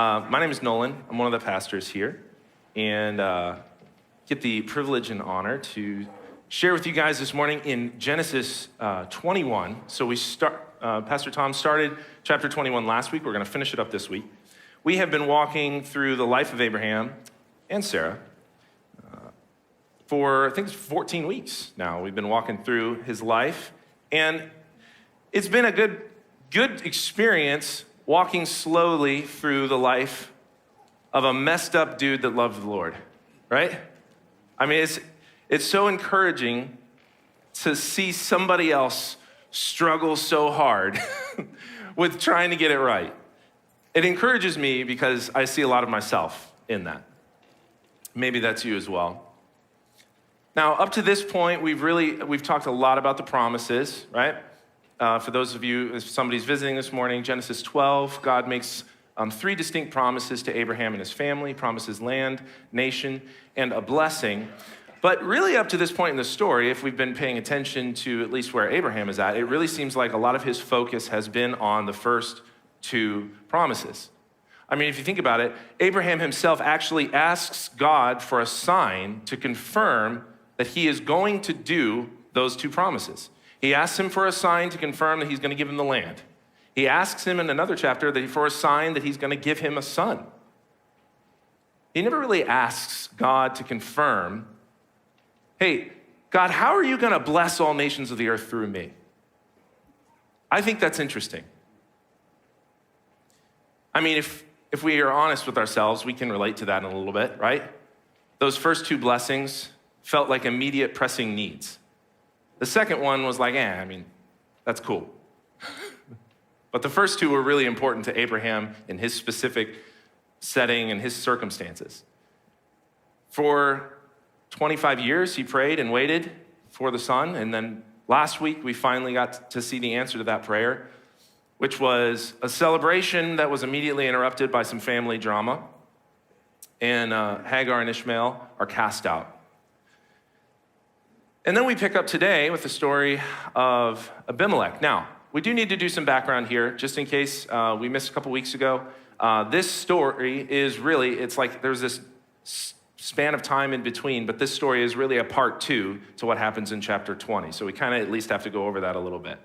My name is Nolan. I'm one of the pastors here, and get the privilege and honor to share with you guys this morning in Genesis 21. So Pastor Tom started chapter 21 last week. We're going to finish it up this week. We have been walking through the life of Abraham and Sarah for, I think it's 14 weeks now. We've been walking through his life, and it's been a good experience walking slowly through the life of a messed up dude that loved the Lord, right? I mean, it's so encouraging to see somebody else struggle so hard with trying to get it right. It encourages me because I see a lot of myself in that. Maybe that's you as well. Now, up to this point, we've talked a lot about the promises, right? For those of you, if somebody's visiting this morning, Genesis 12, God makes three distinct promises to Abraham and his family, promises land, nation, and a blessing. But really up to this point in the story, if we've been paying attention to at least where Abraham is at, it really seems like a lot of his focus has been on the first two promises. I mean, if you think about it, Abraham himself actually asks God for a sign to confirm that he is going to do those two promises. He asks him for a sign to confirm that he's going to give him the land. He asks him in another chapter for a sign that he's going to give him a son. He never really asks God to confirm, hey, God, how are you going to bless all nations of the earth through me? I think that's interesting. I mean, if we are honest with ourselves, we can relate to that in a little bit, right? Those first two blessings felt like immediate pressing needs. The second one was like, that's cool. But the first two were really important to Abraham in his specific setting and his circumstances. For 25 years, he prayed and waited for the son. And then last week, we finally got to see the answer to that prayer, which was a celebration that was immediately interrupted by some family drama. And Hagar and Ishmael are cast out. And then we pick up today with the story of Abimelech. Now, we do need to do some background here, just in case we missed a couple weeks ago. This story is really, it's like there's this span of time in between, but this story is really a part two to what happens in chapter 20. So we kind of at least have to go over that a little bit.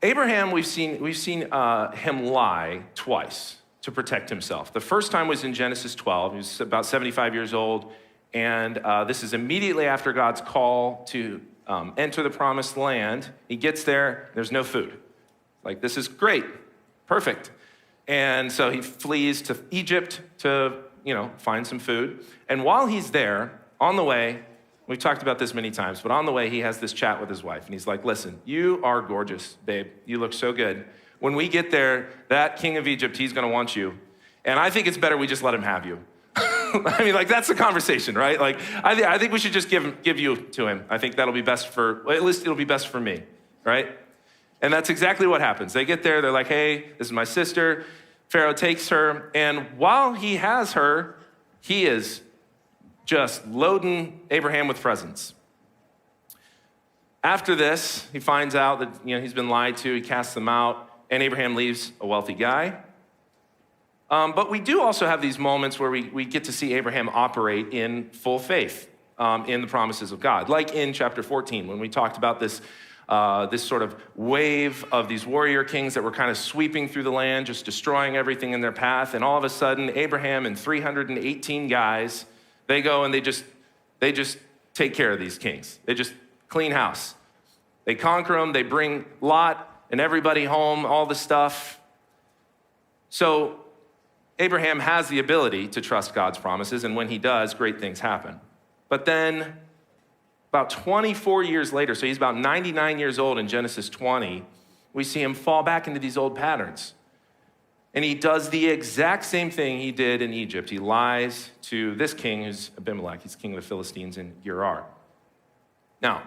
Abraham, we've seen him lie twice to protect himself. The first time was in Genesis 12. He was about 75 years old. And this is immediately after God's call to enter the promised land. He gets there, there's no food. Like, this is great, perfect. And so he flees to Egypt to, find some food. And while he's there, on the way, we've talked about this many times, but on the way, he has this chat with his wife. And he's like, listen, you are gorgeous, babe. You look so good. When we get there, that king of Egypt, he's going to want you. And I think it's better we just let him have you. I mean, that's the conversation, right? I think we should just give you to him. I think that'll be best at least it'll be best for me, right? And that's exactly what happens. They get there, they're like, hey, this is my sister. Pharaoh takes her, and while he has her, he is just loading Abraham with presents. After this, he finds out that he's been lied to, he casts them out, and Abraham leaves a wealthy guy. But we do also have these moments where we get to see Abraham operate in full faith in the promises of God. Like in chapter 14, when we talked about this sort of wave of these warrior kings that were kind of sweeping through the land, just destroying everything in their path. And all of a sudden, Abraham and 318 guys, they go and they just take care of these kings. They just clean house. They conquer them. They bring Lot and everybody home, all the stuff. So Abraham has the ability to trust God's promises, and when he does, great things happen. But then, about 24 years later, so he's about 99 years old in Genesis 20, we see him fall back into these old patterns. And he does the exact same thing he did in Egypt. He lies to this king, who's Abimelech. He's king of the Philistines in Gerar. Now,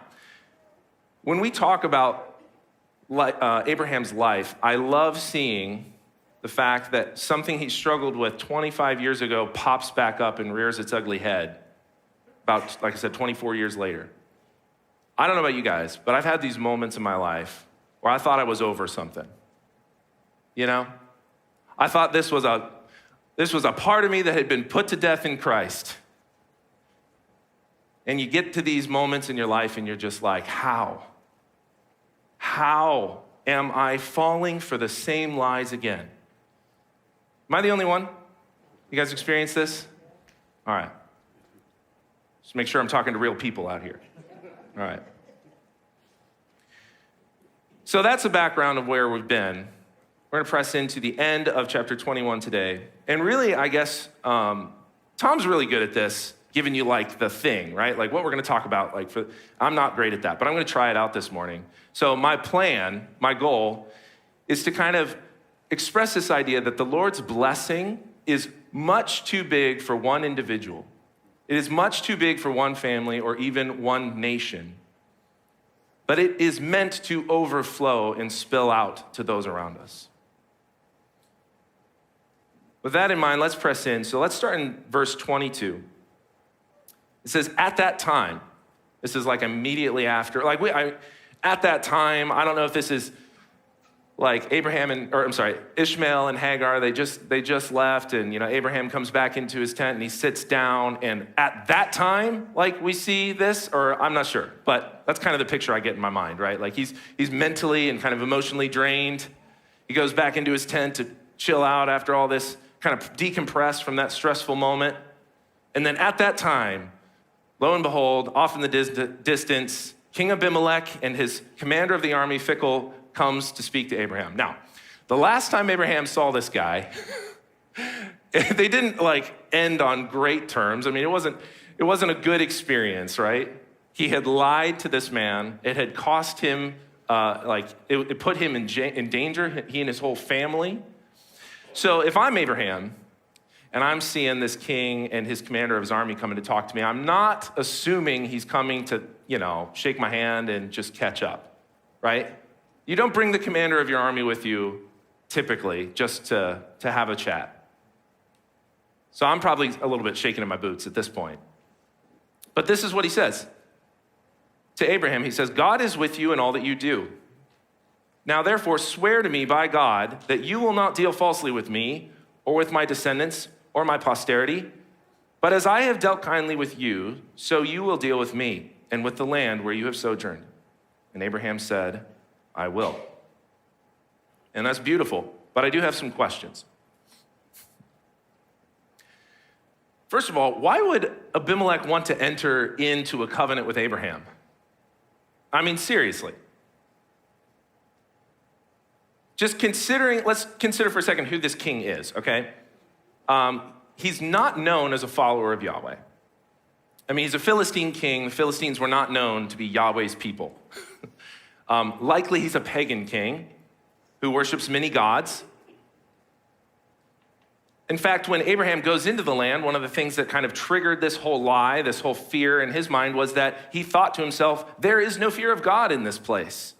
when we talk about Abraham's life, I love seeing the fact that something he struggled with 25 years ago pops back up and rears its ugly head about, like I said, 24 years later. I don't know about you guys, but I've had these moments in my life where I thought I was over something. I thought this was a part of me that had been put to death in Christ. And you get to these moments in your life and you're just like, how? How am I falling for the same lies again? Am I the only one? You guys experience this? All right. Just make sure I'm talking to real people out here. All right. So that's the background of where we've been. We're going to press into the end of chapter 21 today. And really, I guess, Tom's really good at this, giving you like the thing, right? Like what we're going to talk about. I'm not great at that, but I'm going to try it out this morning. So my plan, my goal, is to kind of express this idea that the Lord's blessing is much too big for one individual. It is much too big for one family or even one nation. But it is meant to overflow and spill out to those around us. With that in mind, let's press in. So let's start in verse 22. It says, at that time, this is like immediately after, at that time, I don't know if this is like Ishmael and Hagar, they just left, and Abraham comes back into his tent and he sits down, and at that time, like we see this, or I'm not sure, but that's kind of the picture I get in my mind, right? Like he's mentally and kind of emotionally drained. He goes back into his tent to chill out after all this, kind of decompress from that stressful moment. And then at that time, lo and behold, off in the distance, King Abimelech and his commander of the army, Phicol, comes to speak to Abraham. Now, the last time Abraham saw this guy, they didn't end on great terms. I mean, it wasn't a good experience, right? He had lied to this man. It had cost him, it put him in danger, he and his whole family. So if I'm Abraham, and I'm seeing this king and his commander of his army coming to talk to me, I'm not assuming he's coming to, shake my hand and just catch up, right? You don't bring the commander of your army with you, typically, just to have a chat. So I'm probably a little bit shaking in my boots at this point. But this is what he says. To Abraham, he says, God is with you in all that you do. Now, therefore, swear to me by God that you will not deal falsely with me or with my descendants or my posterity, but as I have dealt kindly with you, so you will deal with me and with the land where you have sojourned. And Abraham said, I will. And that's beautiful, but I do have some questions. First of all, why would Abimelech want to enter into a covenant with Abraham? I mean, seriously. Let's consider for a second who this king is, okay? He's not known as a follower of Yahweh. I mean, he's a Philistine king. The Philistines were not known to be Yahweh's people. Likely he's a pagan king who worships many gods. In fact, when Abraham goes into the land, one of the things that kind of triggered this whole lie, this whole fear in his mind was that he thought to himself, there is no fear of God in this place.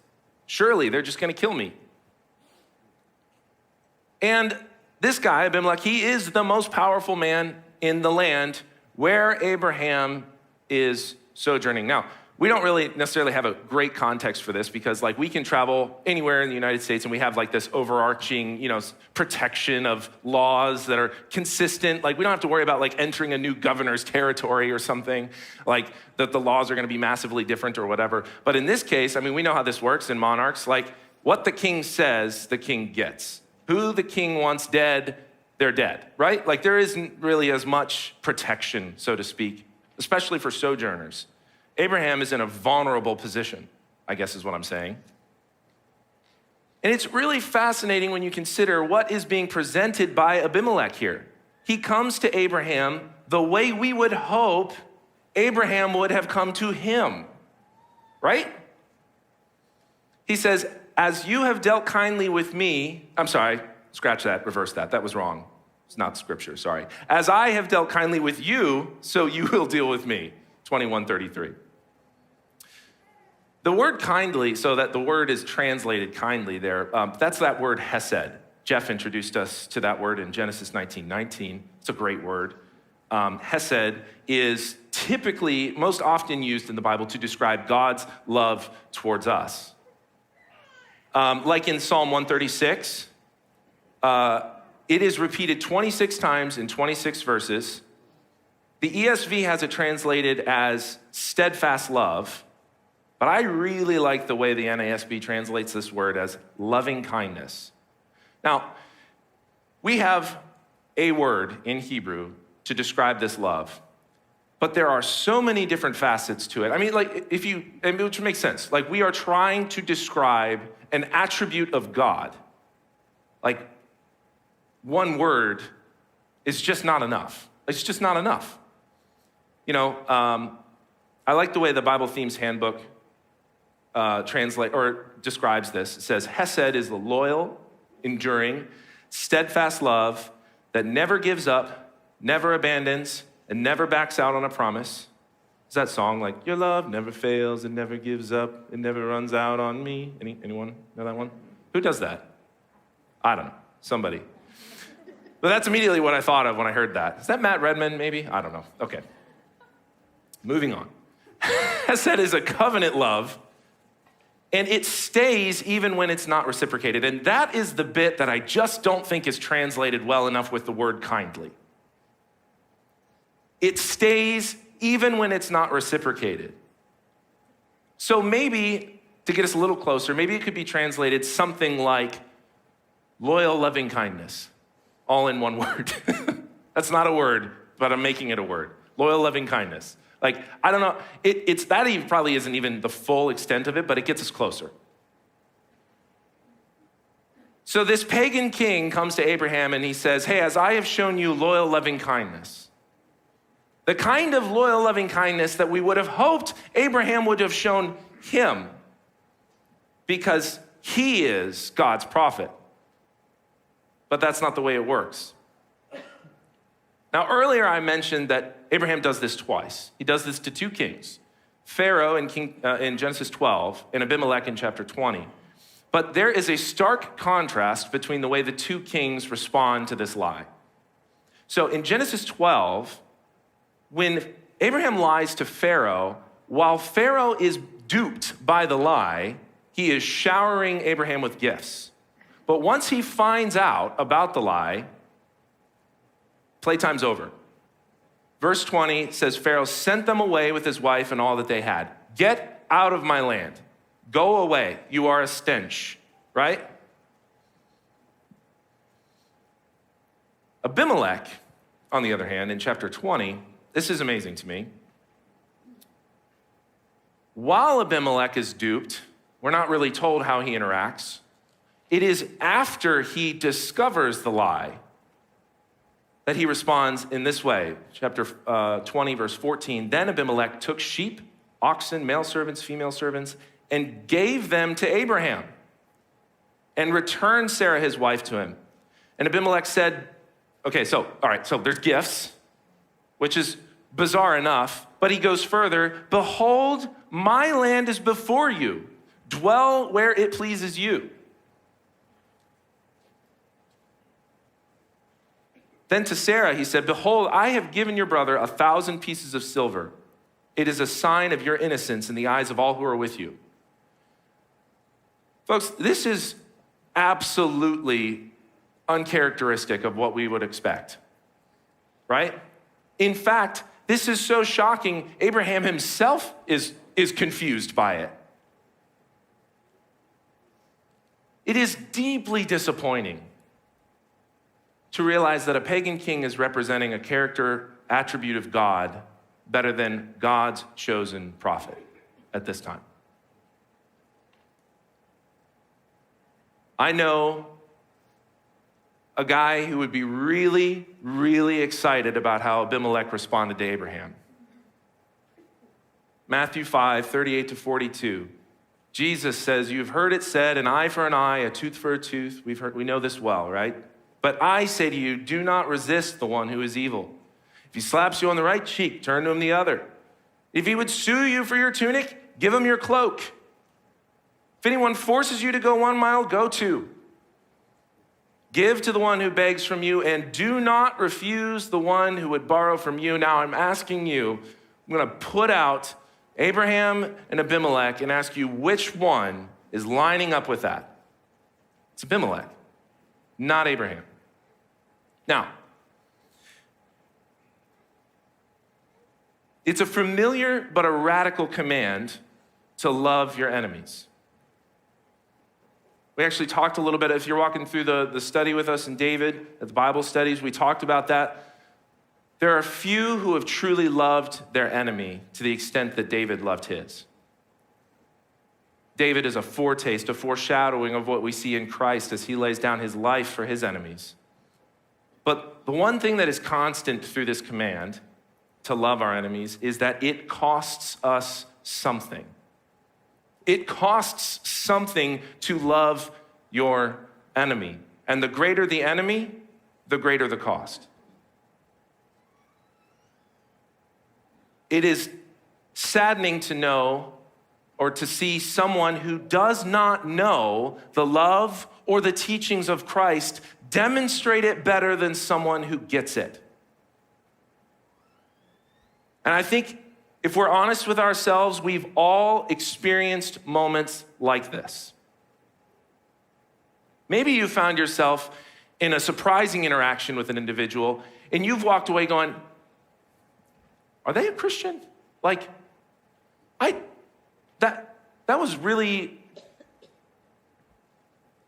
Surely they're just going to kill me. And this guy, Abimelech, he is the most powerful man in the land where Abraham is sojourning. Now, we don't really necessarily have a great context for this because we can travel anywhere in the United States and we have this overarching, protection of laws that are consistent. We don't have to worry about entering a new governor's territory or something, that the laws are going to be massively different or whatever. But in this case, I mean, we know how this works in monarchs. What the king says, the king gets. Who the king wants dead, they're dead, right? There isn't really as much protection, so to speak, especially for sojourners. Abraham is in a vulnerable position, I guess is what I'm saying. And it's really fascinating when you consider what is being presented by Abimelech here. He comes to Abraham the way we would hope Abraham would have come to him, right? He says, as you have dealt kindly with me, I'm sorry, scratch that, reverse that. That was wrong. It's not scripture, sorry. As I have dealt kindly with you, so you will deal with me. 21:33. The word kindly, so that the word is translated kindly there, that's that word hesed. Jeff introduced us to that word in Genesis 19:19. It's a great word. Hesed is typically most often used in the Bible to describe God's love towards us. Like in Psalm 136, It is repeated 26 times in 26 verses. The ESV has it translated as steadfast love, but I really like the way the NASB translates this word as loving kindness. Now, we have a word in Hebrew to describe this love, but there are so many different facets to it. I mean, like, which makes sense. Like, we are trying to describe an attribute of God. Like, one word is just not enough. It's just not enough. You know, I like the way the Bible Themes Handbook describes this. It says, Hesed is the loyal, enduring, steadfast love that never gives up, never abandons, and never backs out on a promise. Is that song like, your love never fails, it never gives up, it never runs out on me? Anyone know that one? Who does that? I don't know. Somebody. But that's immediately what I thought of when I heard that. Is that Matt Redman, maybe? I don't know. Okay. Moving on. Hesed is a covenant love, and it stays even when it's not reciprocated. And that is the bit that I just don't think is translated well enough with the word kindly. It stays even when it's not reciprocated. So maybe, to get us a little closer, maybe it could be translated something like loyal loving kindness, all in one word. That's not a word, but I'm making it a word. Loyal loving kindness. Like, I don't know, it's that even probably isn't even the full extent of it, but it gets us closer. So this pagan king comes to Abraham and he says, hey, as I have shown you loyal loving kindness, the kind of loyal loving kindness that we would have hoped Abraham would have shown him, because he is God's prophet. But that's not the way it works. Now, earlier I mentioned that Abraham does this twice. He does this to two kings, Pharaoh in Genesis 12 and Abimelech in chapter 20. But there is a stark contrast between the way the two kings respond to this lie. So in Genesis 12, when Abraham lies to Pharaoh, while Pharaoh is duped by the lie, he is showering Abraham with gifts. But once he finds out about the lie, playtime's over. Verse 20 says, Pharaoh sent them away with his wife and all that they had. Get out of my land. Go away. You are a stench, right? Abimelech, on the other hand, in chapter 20, this is amazing to me. While Abimelech is duped, we're not really told how he interacts. It is after he discovers the lie that he responds in this way. Chapter 20, verse 14, then Abimelech took sheep, oxen, male servants, female servants, and gave them to Abraham and returned Sarah, his wife, to him. And Abimelech said, okay, so there's gifts, which is bizarre enough, but he goes further. Behold, my land is before you. Dwell where it pleases you. Then to Sarah, he said, behold, I have given your brother 1,000 pieces of silver. It is a sign of your innocence in the eyes of all who are with you. Folks, this is absolutely uncharacteristic of what we would expect, right? In fact, this is so shocking, Abraham himself is confused by it. It is deeply disappointing to realize that a pagan king is representing a character attribute of God better than God's chosen prophet at this time. I know a guy who would be really, really excited about how Abimelech responded to Abraham. Matthew 5, 38 to 42. Jesus says, you've heard it said, an eye for an eye, a tooth for a tooth. We know this well, right? But I say to you, do not resist the one who is evil. If he slaps you on the right cheek, turn to him the other. If he would sue you for your tunic, give him your cloak. If anyone forces you to go 1 mile, go 2. Give to the one who begs from you, and do not refuse the one who would borrow from you. Now I'm asking you, I'm going to put out Abraham and Abimelech and ask you which one is lining up with that. It's Abimelech, not Abraham. Now, it's a familiar but a radical command to love your enemies. We actually talked a little bit, if you're walking through the study with us in David, at the Bible studies, we talked about that. There are few who have truly loved their enemy to the extent that David loved his. David is a foretaste, a foreshadowing of what we see in Christ as he lays down his life for his enemies. But the one thing that is constant through this command to love our enemies is that it costs us something. It costs something to love your enemy. And the greater the enemy, the greater the cost. It is saddening to know or to see someone who does not know the love or the teachings of Christ demonstrate it better than someone who gets it. And I think if we're honest with ourselves, we've all experienced moments like this. Maybe you found yourself in a surprising interaction with an individual and you've walked away going, are they a Christian? Like, that was really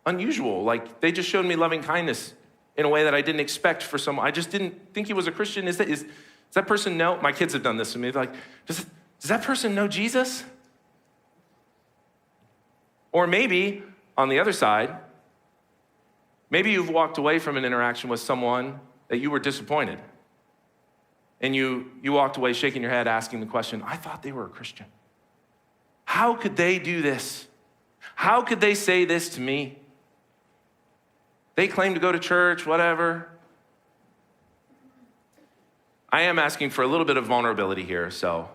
unusual. Like, they just showed me loving kindness in a way that I didn't expect for someone. I just didn't think he was a Christian. Does that person know? My kids have done this to me. They're like, does that person know Jesus? Or maybe, on the other side, maybe you've walked away from an interaction with someone that you were disappointed. And you walked away shaking your head, asking the question, I thought they were a Christian. How could they do this? How could they say this to me? They claim to go to church, whatever. I am asking for a little bit of vulnerability here, so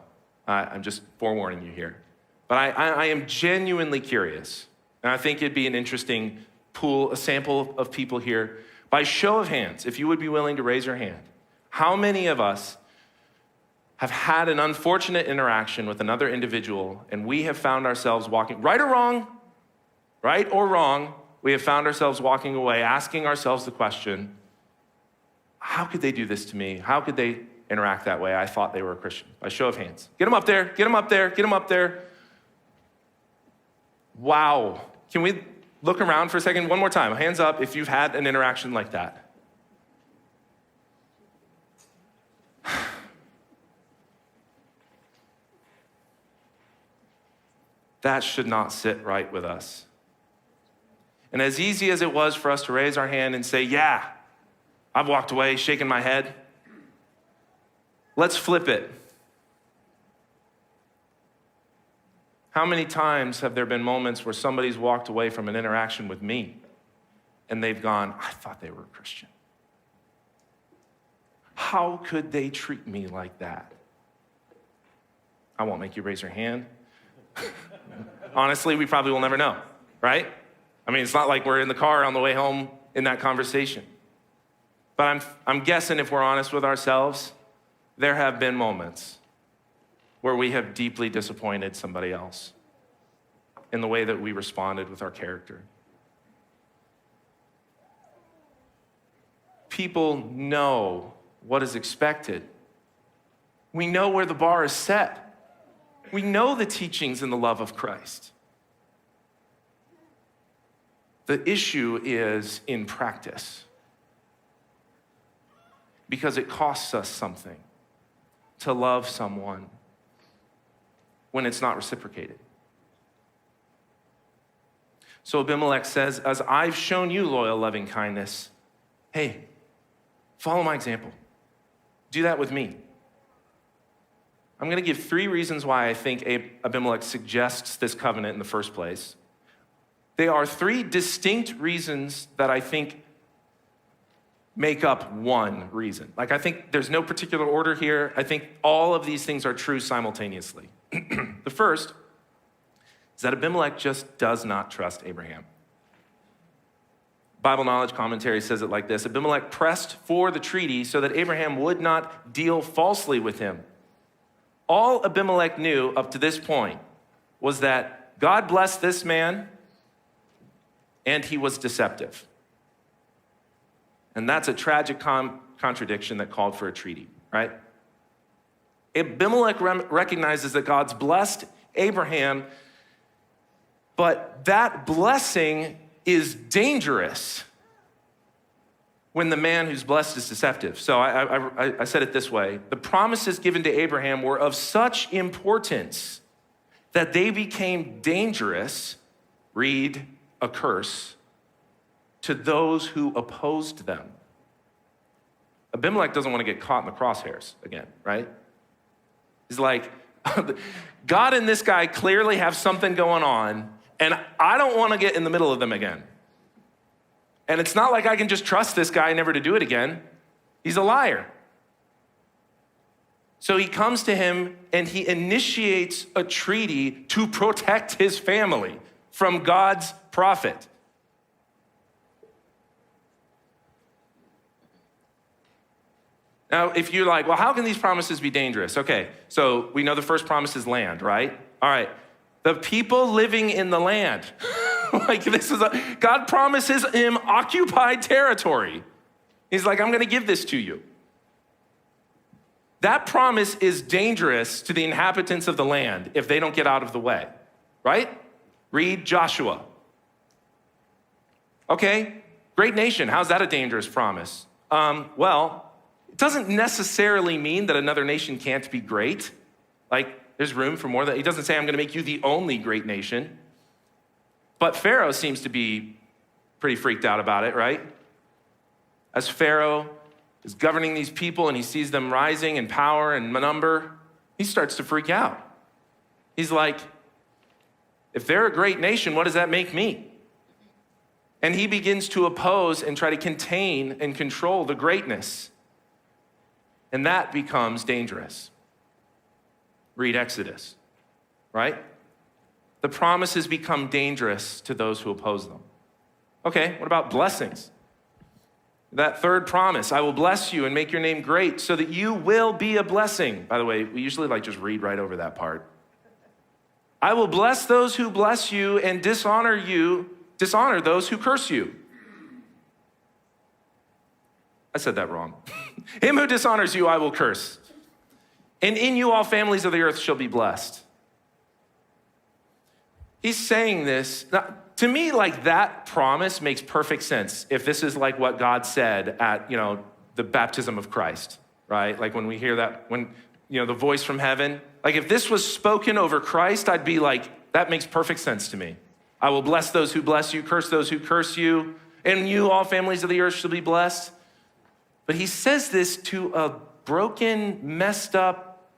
I'm just forewarning you here. But I am genuinely curious, and I think it'd be an interesting pool, a sample of people here. By show of hands, if you would be willing to raise your hand, how many of us have had an unfortunate interaction with another individual and we have found ourselves walking, right or wrong, we have found ourselves walking away, asking ourselves the question, how could they do this to me? How could they interact that way? I thought they were a Christian. By show of hands. Get them up there, get them up there, get them up there. Wow. Can we look around for a second? One more time. Hands up if you've had an interaction like that. That should not sit right with us. And as easy as it was for us to raise our hand and say, yeah, I've walked away shaking my head, let's flip it. How many times have there been moments where somebody's walked away from an interaction with me and they've gone, I thought they were a Christian. How could they treat me like that? I won't make you raise your hand. Honestly, we probably will never know, right? I mean, it's not like we're in the car on the way home in that conversation. But I'm guessing if we're honest with ourselves, there have been moments where we have deeply disappointed somebody else in the way that we responded with our character. People know what is expected. We know where the bar is set. We know the teachings and the love of Christ. The issue is in practice, because it costs us something to love someone when it's not reciprocated. So Abimelech says, as I've shown you loyal, loving kindness, hey, follow my example. Do that with me. I'm going to give 3 reasons why I think Abimelech suggests this covenant in the first place. They are 3 distinct reasons that I think make up one reason. Like, I think there's no particular order here. I think all of these things are true simultaneously. The first is that Abimelech just does not trust Abraham. Bible Knowledge Commentary says it like this: Abimelech pressed for the treaty so that Abraham would not deal falsely with him. All Abimelech knew up to this point was that God blessed this man and he was deceptive. And that's a tragic contradiction that called for a treaty, right? Abimelech recognizes that God's blessed Abraham, but that blessing is dangerous when the man who's blessed is deceptive. So I said it this way. The promises given to Abraham were of such importance that they became dangerous, read a curse, to those who opposed them. Abimelech doesn't want to get caught in the crosshairs again, right? He's like, God and this guy clearly have something going on, and I don't want to get in the middle of them again. And it's not like I can just trust this guy never to do it again. He's a liar. So he comes to him and he initiates a treaty to protect his family from God's prophet. Now, if you're like, well, how can these promises be dangerous? Okay, so we know the first promise is land, right? All right, the people living in the land. Like God promises him occupied territory. He's like, I'm gonna give this to you. That promise is dangerous to the inhabitants of the land if they don't get out of the way, right? Read Joshua. Okay, great nation, how's that a dangerous promise? Well, it doesn't necessarily mean that another nation can't be great. Like, there's room for more. He doesn't say, I'm gonna make you the only great nation. But Pharaoh seems to be pretty freaked out about it, right? As Pharaoh is governing these people and he sees them rising in power and number, he starts to freak out. He's like, if they're a great nation, what does that make me? And he begins to oppose and try to contain and control the greatness. And that becomes dangerous. Read Exodus, right? The promises become dangerous to those who oppose them. Okay, what about blessings? That third promise, I will bless you and make your name great so that you will be a blessing. By the way, we usually just read right over that part. I will bless those who bless you and dishonor those who curse you. I said that wrong. Him who dishonors you, I will curse. And in you all families of the earth shall be blessed. He's saying this, now, to me, like that promise makes perfect sense if this is like what God said at, the baptism of Christ, right? Like when we hear that, when, the voice from heaven, like if this was spoken over Christ, I'd be like, that makes perfect sense to me. I will bless those who bless you, curse those who curse you, and you, all families of the earth, shall be blessed. But he says this to a broken, messed up,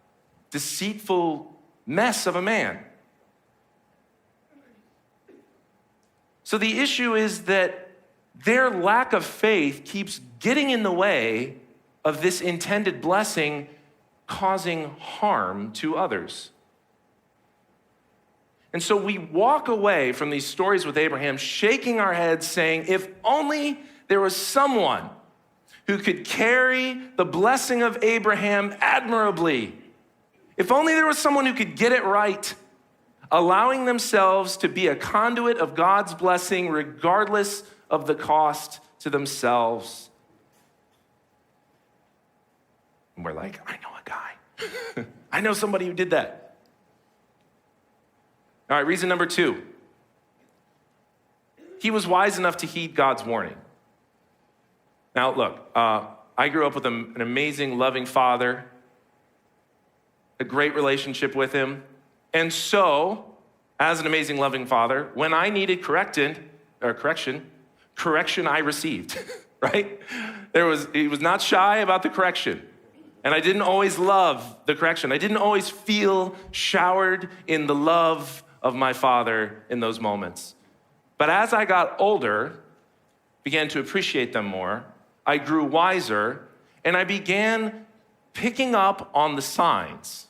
deceitful mess of a man. So the issue is that their lack of faith keeps getting in the way of this intended blessing, causing harm to others. And so we walk away from these stories with Abraham, shaking our heads, saying, if only there was someone who could carry the blessing of Abraham admirably. If only there was someone who could get it right, allowing themselves to be a conduit of God's blessing regardless of the cost to themselves. And we're like, I know a guy. I know somebody who did that. All right, reason number 2. He was wise enough to heed God's warning. Now, look, I grew up with an amazing, loving father, a great relationship with him. And so, as an amazing, loving father, when I needed correction, I received, right? He was not shy about the correction. And I didn't always love the correction. I didn't always feel showered in the love of my father in those moments. But as I got older, began to appreciate them more, I grew wiser, and I began picking up on the signs.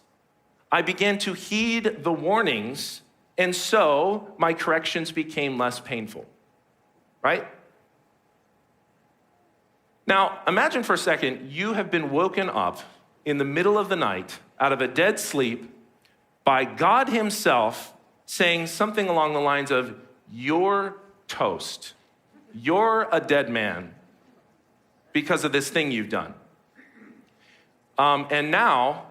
I began to heed the warnings, and so my corrections became less painful, right? Now, imagine for a second, you have been woken up in the middle of the night out of a dead sleep by God himself saying something along the lines of, you're toast. You're a dead man. because of this thing you've done. And now,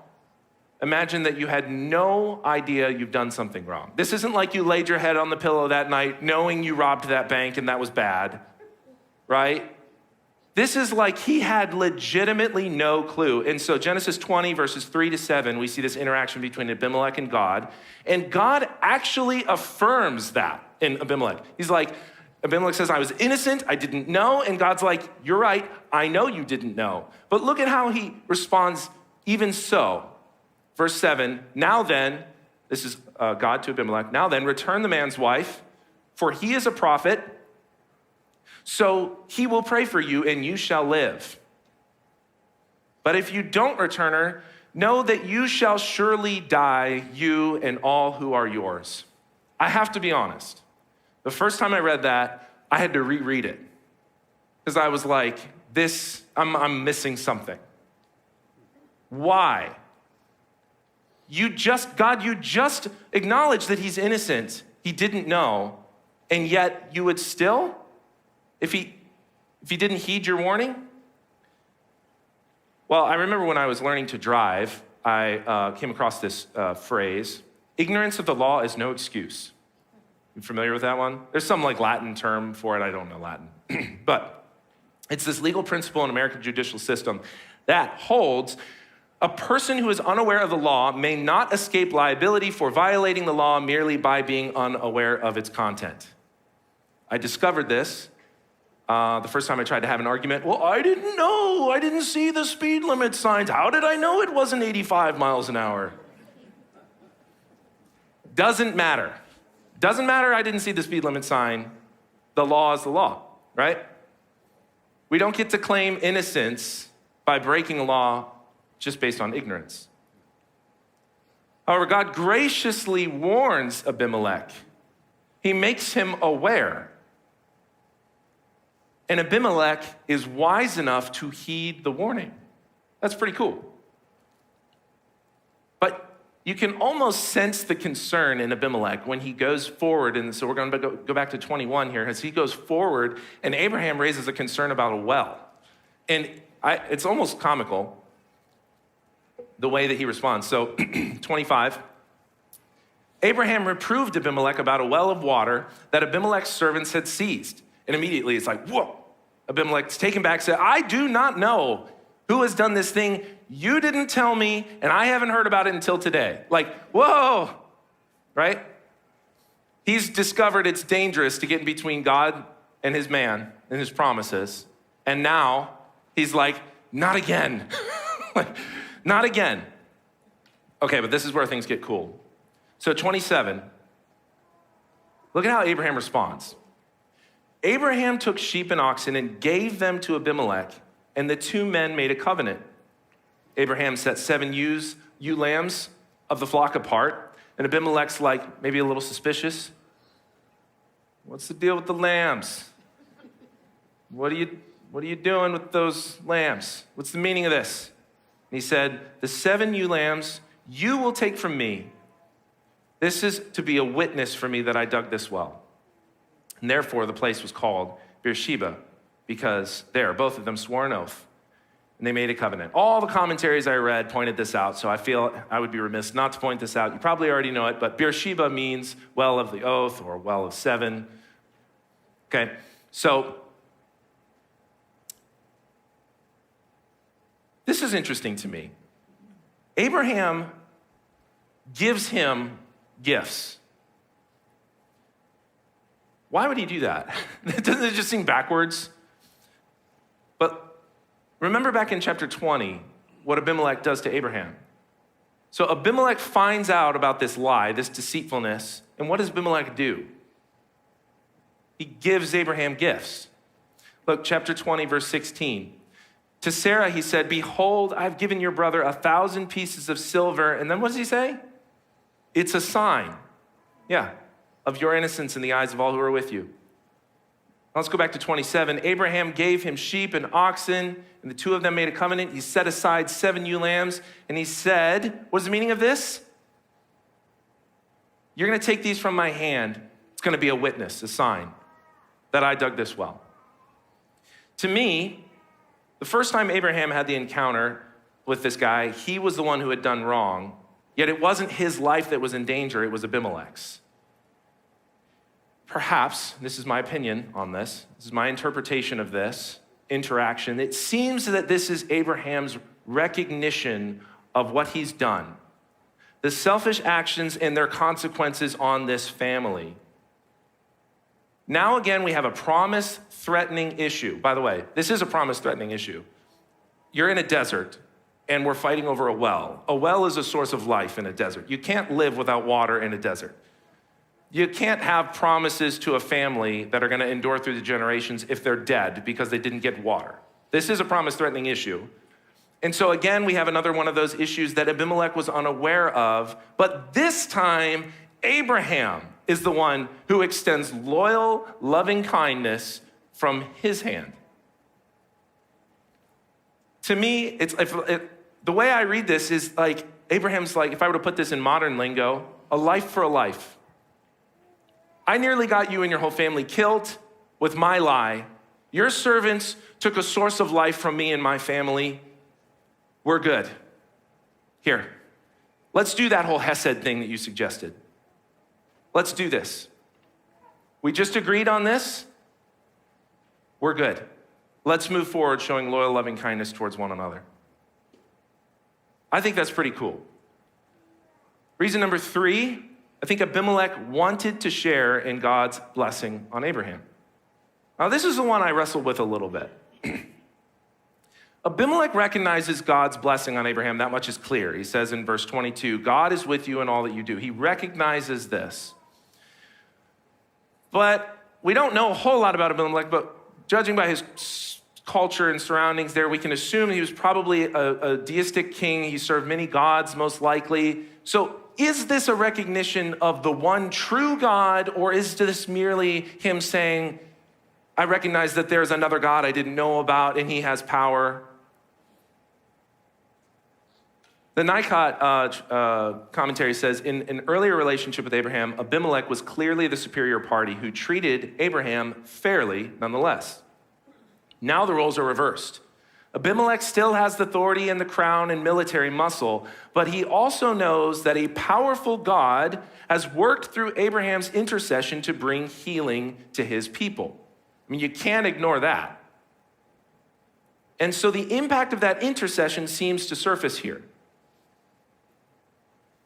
imagine that you had no idea you've done something wrong. This isn't like you laid your head on the pillow that night knowing you robbed that bank and that was bad, right? This is like he had legitimately no clue. And so Genesis 20, verses 3-7, we see this interaction between Abimelech and God. And God actually affirms that in Abimelech. He's like, Abimelech says, I was innocent, I didn't know. And God's like, you're right, I know you didn't know. But look at how he responds, even so. Verse 7, now then, this is God to Abimelech, now then, return the man's wife, for he is a prophet, so he will pray for you and you shall live. But if you don't return her, know that you shall surely die, you and all who are yours. I have to be honest. The first time I read that, I had to reread it because I was like, I'm missing something. Why? God, you just acknowledged that he's innocent. He didn't know. And yet you would still, if he didn't heed your warning? Well, I remember when I was learning to drive, I came across this phrase, ignorance of the law is no excuse. You familiar with that one? There's some like Latin term for it. I don't know Latin. But it's this legal principle in American judicial system that holds a person who is unaware of the law may not escape liability for violating the law merely by being unaware of its content. I discovered this the first time I tried to have an argument. Well, I didn't know. I didn't see the speed limit signs. How did I know it wasn't 85 miles an hour? Doesn't matter. Doesn't matter I didn't see the speed limit sign. The law is the law, right? We don't get to claim innocence by breaking a law just based on ignorance. However, God graciously warns Abimelech. He makes him aware. And Abimelech is wise enough to heed the warning. That's pretty cool. But you can almost sense the concern in Abimelech when he goes forward. And so we're going to go back to 21 here. As he goes forward, and Abraham raises a concern about a well. And it's almost comical, the way that he responds. So 25, Abraham reproved Abimelech about a well of water that Abimelech's servants had seized. And immediately it's like, whoa. Abimelech's taken back, said, I do not know who has done this thing. You didn't tell me, and I haven't heard about it until today. Like, whoa, right? He's discovered it's dangerous to get in between God and his man and his promises. And now he's like, not again. Not again. Okay, but this is where things get cool. So 27, look at how Abraham responds. Abraham took sheep and oxen and gave them to Abimelech, and the two men made a covenant. Abraham set 7 ewe lambs of the flock apart, and Abimelech's like, maybe a little suspicious. What's the deal with the lambs? What are you doing with those lambs? What's the meaning of this? And he said, the 7 ewe lambs you will take from me. This is to be a witness for me that I dug this well. And therefore, the place was called Beersheba, because there, both of them swore an oath, and they made a covenant. All the commentaries I read pointed this out, so I feel I would be remiss not to point this out. You probably already know it, but Beersheba means well of the oath or well of 7. Okay, so this is interesting to me. Abraham gives him gifts. Why would he do that? Doesn't it just seem backwards? But remember back in chapter 20, what Abimelech does to Abraham. So Abimelech finds out about this lie, this deceitfulness, and what does Abimelech do? He gives Abraham gifts. Look, chapter 20, verse 16. To Sarah, he said, behold, I've given your brother 1,000 pieces of silver. And then what does he say? It's a sign. Yeah. Of your innocence in the eyes of all who are with you. Let's go back to 27. Abraham gave him sheep and oxen, and the two of them made a covenant. He set aside 7 ewe lambs, and he said, what is the meaning of this? You're going to take these from my hand. It's going to be a witness, a sign that I dug this well. To me, The first time Abraham had the encounter with this guy, he was the one who had done wrong, yet it wasn't his life that was in danger, it was Abimelech's. Perhaps, this is my opinion on this is my interpretation of this interaction, it seems that this is Abraham's recognition of what he's done, the selfish actions and their consequences on this family. Now again, we have a promise-threatening issue. By the way, this is a promise-threatening issue. You're in a desert, and we're fighting over a well. A well is a source of life in a desert. You can't live without water in a desert. You can't have promises to a family that are going to endure through the generations if they're dead because they didn't get water. This is a promise-threatening issue. And so again, we have another one of those issues that Abimelech was unaware of, but this time, Abraham is the one who extends loyal, loving kindness from his hand. To me, the way I read this is like, Abraham's like, if I were to put this in modern lingo, a life for a life. I nearly got you and your whole family killed with my lie. Your servants took a source of life from me and my family. We're good. Here, let's do that whole Hesed thing that you suggested. Let's do this. We just agreed on this. We're good. Let's move forward showing loyal, loving kindness towards one another. I think that's pretty cool. Reason number 3, I think Abimelech wanted to share in God's blessing on Abraham. Now, this is the one I wrestled with a little bit. Abimelech recognizes God's blessing on Abraham. That much is clear. He says in verse 22, God is with you in all that you do. He recognizes this. But we don't know a whole lot about Abimelech, but judging by his culture and surroundings there, we can assume he was probably a deistic king. He served many gods, most likely. So is this a recognition of the one true God, or is this merely him saying, I recognize that there's another God I didn't know about and he has power? The Nikot commentary says, in an earlier relationship with Abraham, Abimelech was clearly the superior party who treated Abraham fairly nonetheless. Now the roles are reversed. Abimelech still has the authority and the crown and military muscle, but he also knows that a powerful God has worked through Abraham's intercession to bring healing to his people. I mean, you can't ignore that. And so the impact of that intercession seems to surface here.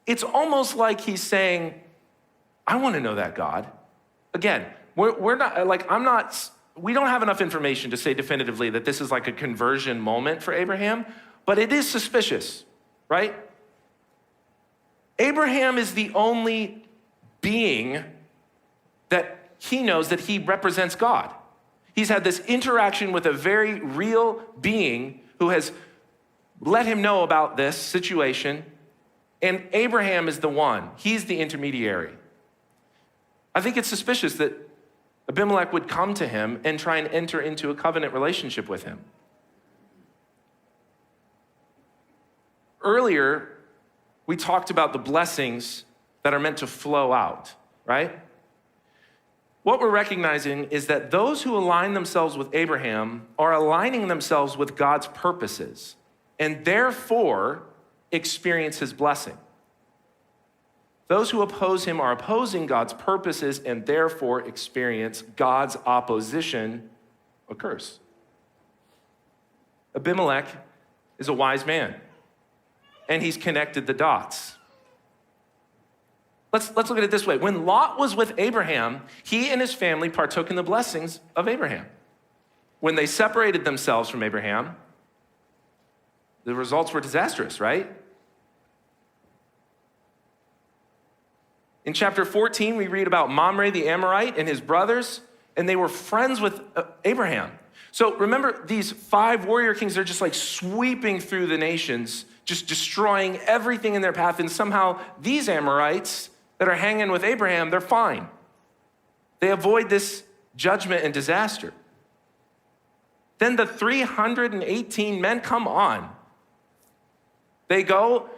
It's almost like he's saying, I want to know that God. Again, we're not, like, we don't have enough information to say definitively that this is like a conversion moment for Abraham, but it is suspicious, right? Abraham is the only being that he knows that he represents God. He's had this interaction with a very real being who has let him know about this situation. And Abraham is the one. He's the intermediary. I think it's suspicious that Abimelech would come to him and try and enter into a covenant relationship with him. Earlier, we talked about the blessings that are meant to flow out, right? What we're recognizing is that those who align themselves with Abraham are aligning themselves with God's purposes and therefore experience his blessing. Those who oppose him are opposing God's purposes and therefore experience God's opposition, a curse. Abimelech is a wise man, and he's connected the dots. Let's look at it this way. When Lot was with Abraham, he and his family partook in the blessings of Abraham. When they separated themselves from Abraham, the results were disastrous, right? In chapter 14, we read about Mamre the Amorite and his brothers, and they were friends with Abraham. So remember, these 5 warrior kings, they're just like sweeping through the nations, just destroying everything in their path, and somehow these Amorites that are hanging with Abraham, they're fine. They avoid this judgment and disaster. Then the 318 men come on. They go,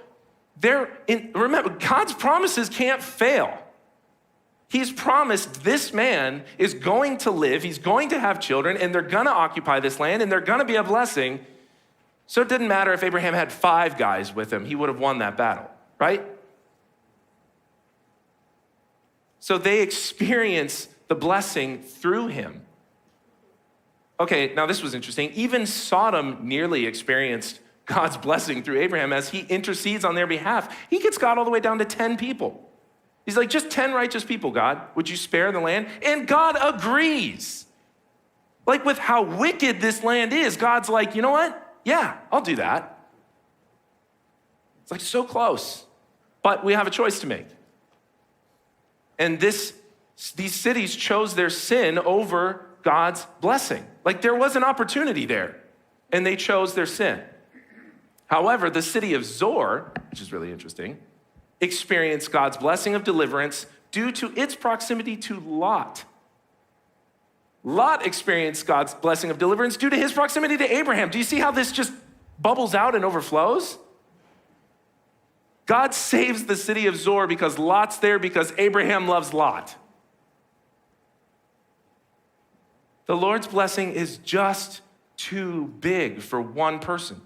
remember, God's promises can't fail. He's promised this man is going to live, he's going to have children, and they're gonna occupy this land, and they're gonna be a blessing. So it didn't matter if Abraham had 5 guys with him, he would have won that battle, right? So they experience the blessing through him. Okay, now this was interesting. Even Sodom nearly experienced God's blessing through Abraham as he intercedes on their behalf. He gets God all the way down to 10 people. He's like, just 10 righteous people, God. Would you spare the land? And God agrees. Like with how wicked this land is, God's like, you know what? Yeah, I'll do that. It's like so close. But we have a choice to make. And these cities chose their sin over God's blessing. Like there was an opportunity there, and they chose their sin. However, the city of Zor, which is really interesting, experienced God's blessing of deliverance due to its proximity to Lot. Lot experienced God's blessing of deliverance due to his proximity to Abraham. Do you see how this just bubbles out and overflows? God saves the city of Zor because Lot's there because Abraham loves Lot. The Lord's blessing is just too big for one person.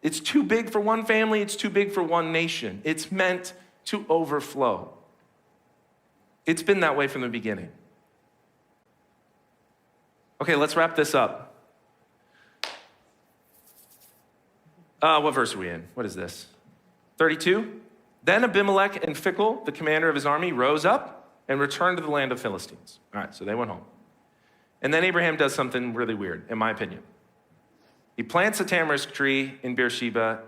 It's too big for one family. It's too big for one nation. It's meant to overflow. It's been that way from the beginning. Okay, let's wrap this up. What verse are we in? What is this? 32? Then Abimelech and Phicol, the commander of his army, rose up and returned to the land of Philistines. All right, so they went home. And then Abraham does something really weird, in my opinion. He plants a tamarisk tree in Beersheba,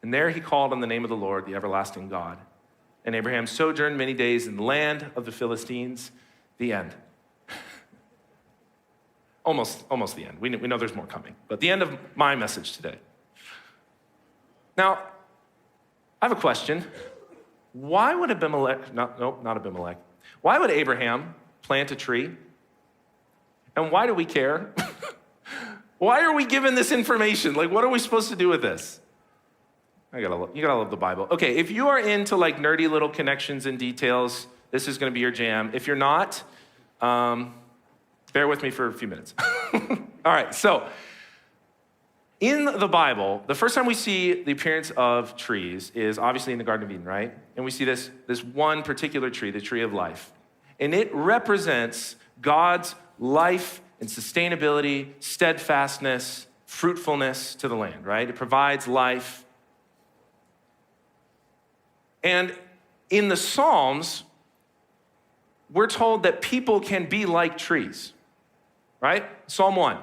and there he called on the name of the Lord, the everlasting God. And Abraham sojourned many days in the land of the Philistines. The end. Almost the end. We know there's more coming, but the end of my message today. Now, I have a question. Why would not Abimelech. Why would Abraham plant a tree? And why do we care? Why are we given this information? Like, what are we supposed to do with this? You gotta love the Bible. Okay, if you are into like nerdy little connections and details, this is gonna be your jam. If you're not, bear with me for a few minutes. All right, so in the Bible, the first time we see the appearance of trees is obviously in the Garden of Eden, right? And we see this one particular tree, the tree of life. And it represents God's life and sustainability, steadfastness, fruitfulness to the land, right? It provides life. And in the Psalms, we're told that people can be like trees, right? Psalm 1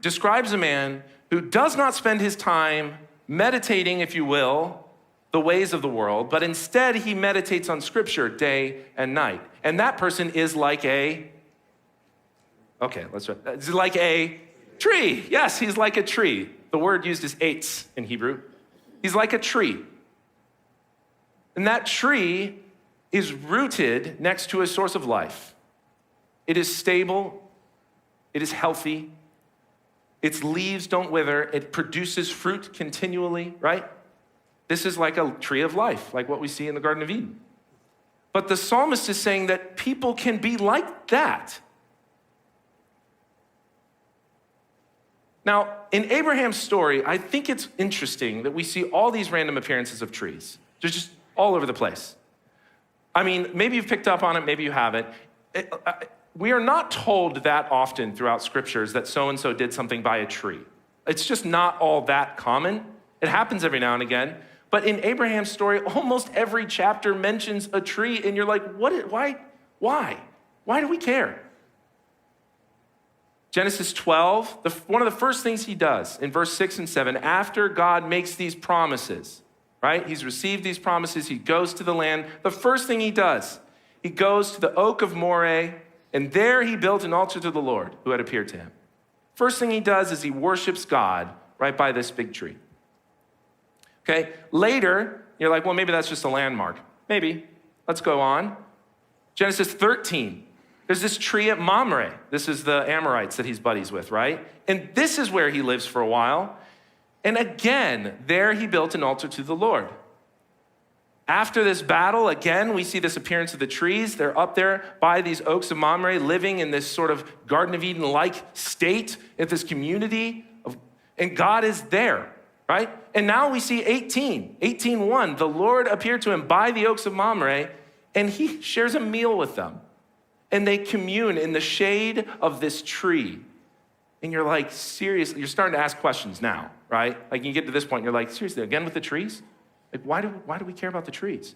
describes a man who does not spend his time meditating, if you will, the ways of the world, but instead he meditates on Scripture day and night. And that person is like it's like a tree. Yes, he's like a tree. The word used is eitz in Hebrew. He's like a tree. And that tree is rooted next to a source of life. It is stable. It is healthy. Its leaves don't wither. It produces fruit continually, right? This is like a tree of life, like what we see in the Garden of Eden. But the psalmist is saying that people can be like that. Now, in Abraham's story, I think it's interesting that we see all these random appearances of trees. They're just all over the place. I mean, maybe you've picked up on it, maybe you haven't. We are not told that often throughout scriptures that so-and-so did something by a tree. It's just not all that common. It happens every now and again. But in Abraham's story, almost every chapter mentions a tree, and you're like, why? Why do we care? Genesis 12, one of the first things he does in verse 6 and 7, after God makes these promises, right? He's received these promises. He goes to the land. The first thing he does, he goes to the oak of Moreh, and there he built an altar to the Lord who had appeared to him. First thing he does is he worships God right by this big tree. Okay, later, you're like, well, maybe that's just a landmark. Maybe. Let's go on. Genesis 13. There's this tree at Mamre. This is the Amorites that he's buddies with, right? And this is where he lives for a while. And again, there he built an altar to the Lord. After this battle, again, we see this appearance of the trees. They're up there by these oaks of Mamre, living in this sort of Garden of Eden-like state at this community. And God is there, right? And now we see 18:1. The Lord appeared to him by the oaks of Mamre, and he shares a meal with them. And they commune in the shade of this tree. And you're like, seriously, you're starting to ask questions now, right? Like you get to this point, you're like, seriously, again with the trees? Like, why do we care about the trees?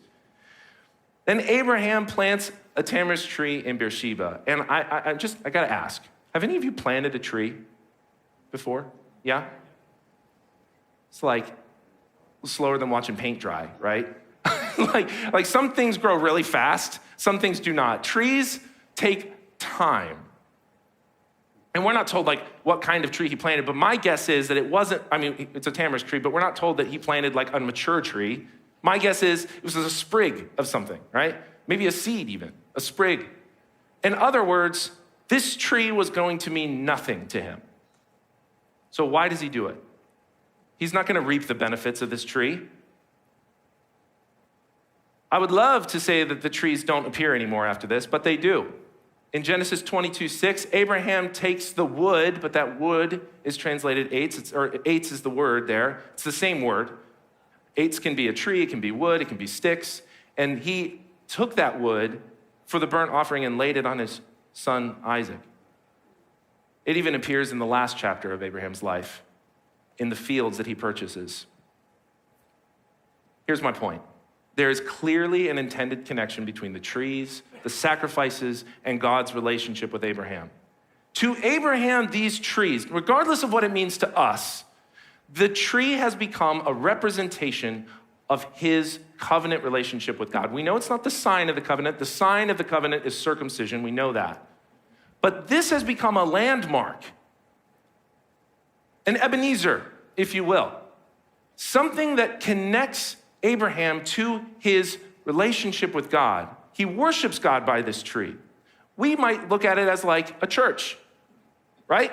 Then Abraham plants a tamarisk tree in Beersheba. And I got to ask, have any of you planted a tree before? Yeah? It's like slower than watching paint dry, right? like some things grow really fast, some things do not. Trees take time. And we're not told like what kind of tree he planted, but my guess is that it wasn't, it's a tamarisk tree, but we're not told that he planted like a mature tree. My guess is it was a sprig of something, right? Maybe a seed even, a sprig. In other words, this tree was going to mean nothing to him. So why does he do it? He's not going to reap the benefits of this tree. I would love to say that the trees don't appear anymore after this, but they do. In Genesis 22:6, Abraham takes the wood, but that wood is translated eitz, or eitz is the word there. It's the same word. Eitz can be a tree, it can be wood, it can be sticks. And he took that wood for the burnt offering and laid it on his son Isaac. It even appears in the last chapter of Abraham's life, in the fields that he purchases. Here's my point. There is clearly an intended connection between the trees, the sacrifices, and God's relationship with Abraham. To Abraham, these trees, regardless of what it means to us, the tree has become a representation of his covenant relationship with God. We know it's not the sign of the covenant. The sign of the covenant is circumcision. We know that. But this has become a landmark, an Ebenezer, if you will, something that connects Abraham to his relationship with God. He worships God by this tree. We might look at it as like a church, right?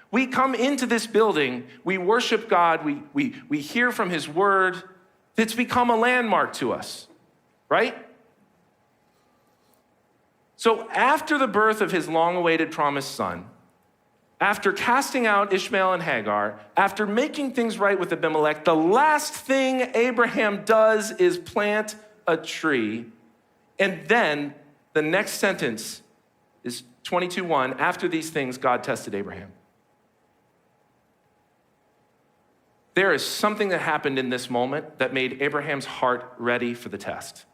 We come into this building, we worship God, we hear from his word. It's become a landmark to us, right? So after the birth of his long-awaited promised son, after casting out Ishmael and Hagar, after making things right with Abimelech, the last thing Abraham does is plant a tree. And then the next sentence is 22:1. After these things, God tested Abraham. There is something that happened in this moment that made Abraham's heart ready for the test.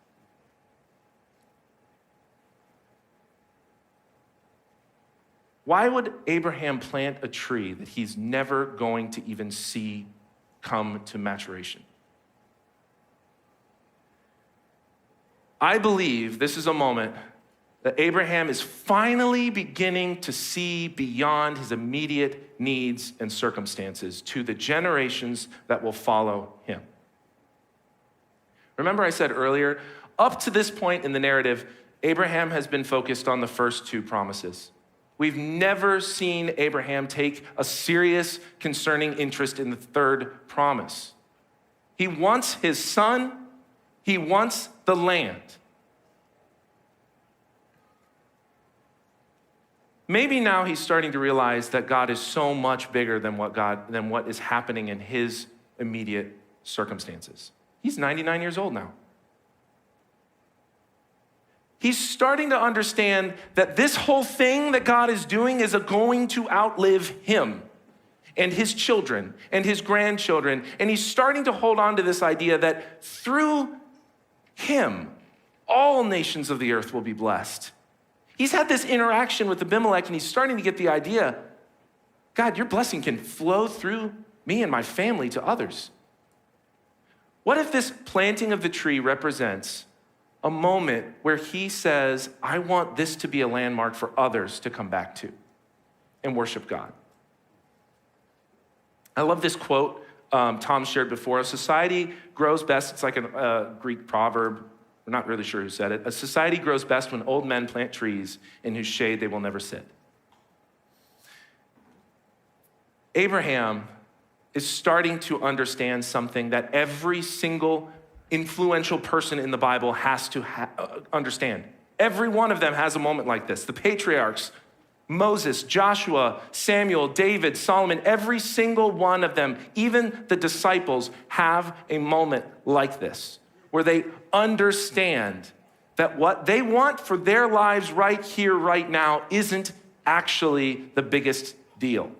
Why would Abraham plant a tree that he's never going to even see come to maturation? I believe this is a moment that Abraham is finally beginning to see beyond his immediate needs and circumstances to the generations that will follow him. Remember I said earlier, up to this point in the narrative, Abraham has been focused on the first two promises. We've never seen Abraham take a serious, concerning interest in the third promise. He wants his son, he wants the land. Maybe now he's starting to realize that God is so much bigger than what is happening in his immediate circumstances. He's 99 years old now. He's starting to understand that this whole thing that God is doing is going to outlive him and his children and his grandchildren. And he's starting to hold on to this idea that through him, all nations of the earth will be blessed. He's had this interaction with Abimelech, and he's starting to get the idea, God, your blessing can flow through me and my family to others. What if this planting of the tree represents a moment where he says, I want this to be a landmark for others to come back to and worship God? I love this quote Tom shared before. A society grows best, it's like a Greek proverb. We're not really sure who said it. A society grows best when old men plant trees in whose shade they will never sit. Abraham is starting to understand something that every single influential person in the Bible has to understand. Every one of them has a moment like this. The patriarchs, Moses, Joshua, Samuel, David, Solomon, every single one of them, even the disciples, have a moment like this, where they understand that what they want for their lives right here, right now, isn't actually the biggest deal.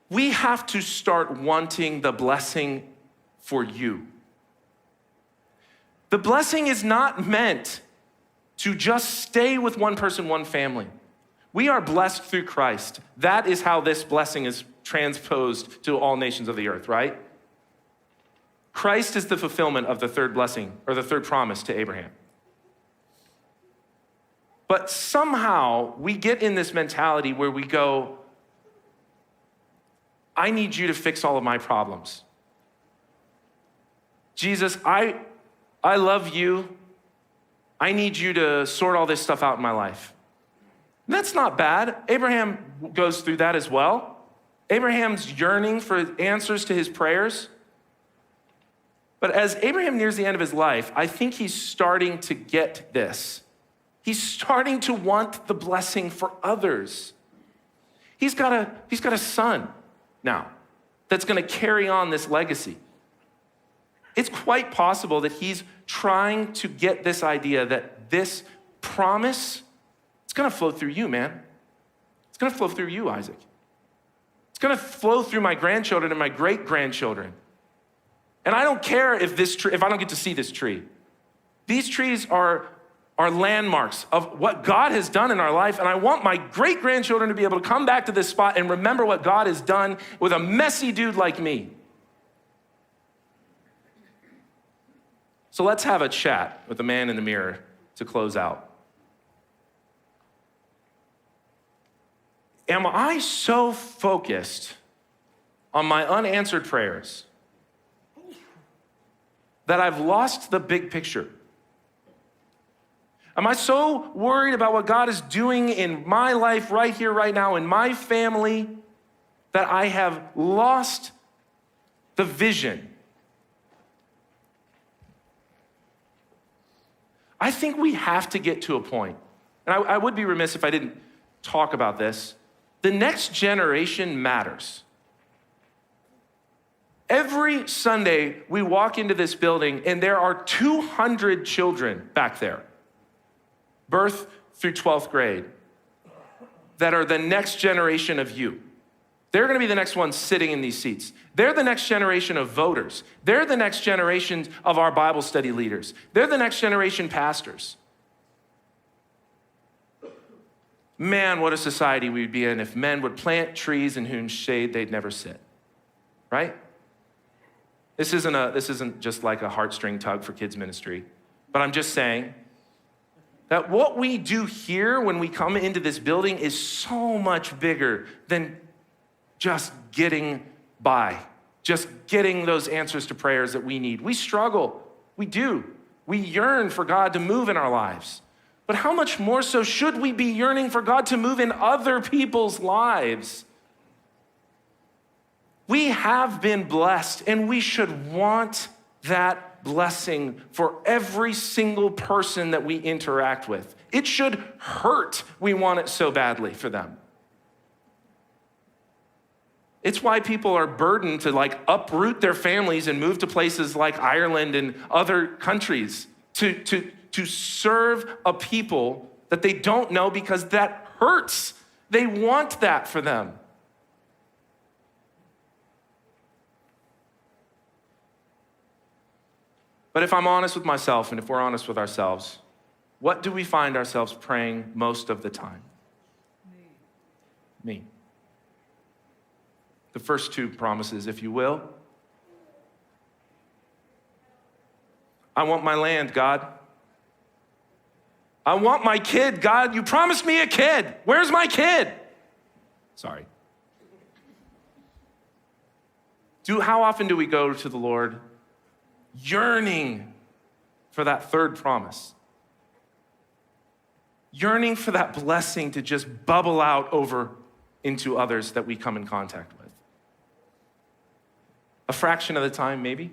We have to start wanting the blessing for you. The blessing is not meant to just stay with one person, one family. We are blessed through Christ. That is how this blessing is transposed to all nations of the earth, right? Christ is the fulfillment of the third blessing, or the third promise to Abraham. But somehow we get in this mentality where we go, I need you to fix all of my problems. Jesus, I love you. I need you to sort all this stuff out in my life. And that's not bad. Abraham goes through that as well. Abraham's yearning for answers to his prayers. But as Abraham nears the end of his life, I think he's starting to get this. He's starting to want the blessing for others. He's got a son now that's going to carry on this legacy. It's quite possible that he's trying to get this idea that this promise, it's going to flow through you, man. It's going to flow through you, Isaac. It's going to flow through my grandchildren and my great-grandchildren. And I don't care if I don't get to see this tree. These trees are landmarks of what God has done in our life, and I want my great-grandchildren to be able to come back to this spot and remember what God has done with a messy dude like me. So let's have a chat with the man in the mirror to close out. Am I so focused on my unanswered prayers that I've lost the big picture? Am I so worried about what God is doing in my life right here, right now, in my family, that I have lost the vision? I think we have to get to a point, and I would be remiss if I didn't talk about this. The next generation matters. Every Sunday, we walk into this building, and there are 200 children back there, birth through 12th grade, that are the next generation of you. They're gonna be the next ones sitting in these seats. They're the next generation of voters. They're the next generation of our Bible study leaders. They're the next generation pastors. Man, what a society we'd be in if men would plant trees in whose shade they'd never sit, right? This isn't just like a heartstring tug for kids ministry, but I'm just saying that what we do here when we come into this building is so much bigger than just getting by, just getting those answers to prayers that we need. We struggle, we do. We yearn for God to move in our lives. But how much more so should we be yearning for God to move in other people's lives? We have been blessed, and we should want that blessing for every single person that we interact with. It should hurt. We want it so badly for them. It's why people are burdened to uproot their families and move to places like Ireland and other countries to serve a people that they don't know, because that hurts. They want that for them. But if I'm honest with myself, and if we're honest with ourselves, what do we find ourselves praying most of the time? Me. The first two promises, if you will. I want my land, God. I want my kid, God. You promised me a kid. Where's my kid? Sorry. How often do we go to the Lord yearning for that third promise? Yearning for that blessing to just bubble out over into others that we come in contact with. a fraction of the time maybe.